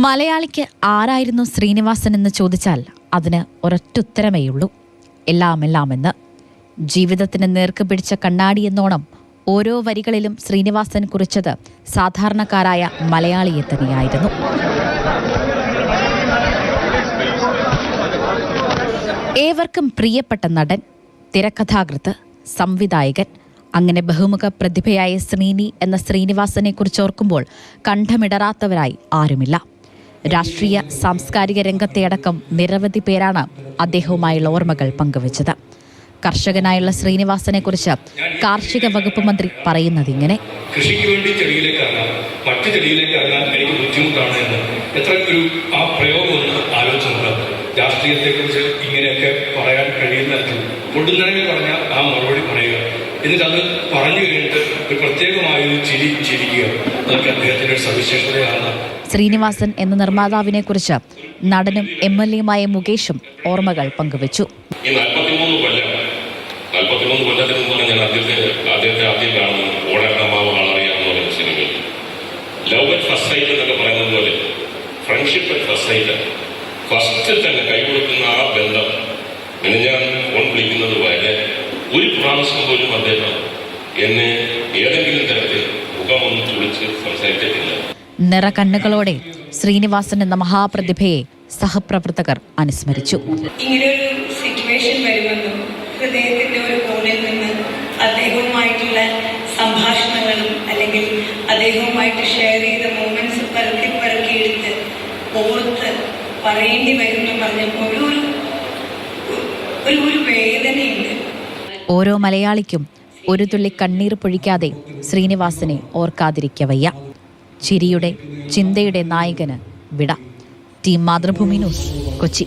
മലയാളിക്ക് ആരായിരുന്നു ശ്രീനിവാസൻ എന്ന് ചോദിച്ചാൽ അതിന് ഒരൊറ്റുത്തരമേയുള്ളൂ, എല്ലാമെന്ന്. ജീവിതത്തിന് നേർക്ക് പിടിച്ച കണ്ണാടി എന്നോണം ഓരോ വരികളിലും ശ്രീനിവാസൻ കുറിച്ചത് സാധാരണക്കാരായ മലയാളിയെ തന്നെയായിരുന്നു. ഏവർക്കും പ്രിയപ്പെട്ട നടൻ, തിരക്കഥാകൃത്ത്, സംവിധായകൻ, അങ്ങനെ ബഹുമുഖ പ്രതിഭയായ ശ്രീനി എന്ന ശ്രീനിവാസനെ കുറിച്ചോർക്കുമ്പോൾ കണ്ഠമിടറാത്തവരായി ആരുമില്ല. രാഷ്ട്രീയ സാംസ്കാരിക രംഗത്തെയടക്കം നിരവധി പേരാണ് അദ്ദേഹവുമായുള്ള ഓർമ്മകൾ പങ്കുവച്ചത്. കർഷകനായുള്ള ശ്രീനിവാസനെ കുറിച്ച് കാർഷിക വകുപ്പ് മന്ത്രി പറയുന്നത് ഇങ്ങനെ: കൃഷിക്ക് വേണ്ടി ചെടിയിലേക്ക് ഇറങ്ങാം, മറ്റു ചെടിയിലേക്ക് ഇറങ്ങാൻ എനിക്ക് ബുദ്ധിമുട്ടാണ് എന്ന് എത്ര ഒരു ആ പ്രയോഗം ഒന്ന് ആലോചിച്ചുണ്ട്. രാഷ്ട്രീയത്തെക്കുറിച്ച് ഇങ്ങനെയൊക്കെ പറയാൻ കഴിയുന്ന കൊടുന്നണെങ്കിൽ പറഞ്ഞാൽ ആ മറുപടി പറയുക, എന്നിട്ട് അത് പറഞ്ഞു കഴിഞ്ഞിട്ട് ഒരു പ്രത്യേകമായൊരു ചിരിക്കുക. അതൊക്കെ അദ്ദേഹത്തിന്റെ ഒരു സവിശേഷതയാണ്. ശ്രീനിവാസൻ എന്ന നിർമ്മാതാവിനെ കുറിച്ച് നടനും MLA-യുമായ മുകേഷും ഓർമ്മകൾ പങ്കുവച്ചു. 43 കൊല്ലത്തിന് മുമ്പ് ഞാൻ അദ്ദേഹത്തെ ആദ്യം കാണുന്നത് ഓടക്കമാവ് ആളറിയാമെന്ന് പറയുന്ന സിനിമയിൽ. ലവ് അറ്റ് ഫസ്റ്റ് സൈറ്റ് എന്നൊക്കെ പറയുന്നത് പോലെ friendship at first sight, first തന്നെ കൈകൊടുക്കുന്ന ആ ബന്ധം. ഞാൻ ഫോൺ വിളിക്കുന്നത് വരെ ഒരു പ്രാവശ്യം പോലും അദ്ദേഹം എന്നെ ഏതെങ്കിലും തരത്തിൽ മുഖമൊന്നും തുളിച്ച് സംസാരിച്ചിട്ടില്ല. നിറകണ്ണുകളോടെ ശ്രീനിവാസൻ എന്ന മഹാപ്രതിഭയെ സഹപ്രവർത്തകർ അനുസ്മരിച്ചു. ഇങ്ങനൊരു സിറ്റുവേഷൻ വരുമെന്നും ഹൃദയത്തിന്റെ ഒരു കോണിൽ നിന്ന് അദ്ദേഹവുമായിട്ടുള്ള സംഭാഷണങ്ങളും അല്ലെങ്കിൽ അദ്ദേഹവുമായിട്ട് ഷെയർ ചെയ്ത മൊമെന്റ്സ് പെറുക്കിയെടുത്ത് ഓർത്ത് പറയേണ്ടി വരുമെന്ന് പറഞ്ഞപ്പോൾ ഒരു വേദനയുണ്ട്. ഓരോ മലയാളിക്കും ഒരു തുള്ളി കണ്ണീർ പൊഴിക്കാതെ ശ്രീനിവാസനെ ഓർക്കാതിരിക്കവയ്യ. ചിരിയുടെ ചിന്തയുടെ നായകന് വിട. Team Mathrubhumi news, Kochi.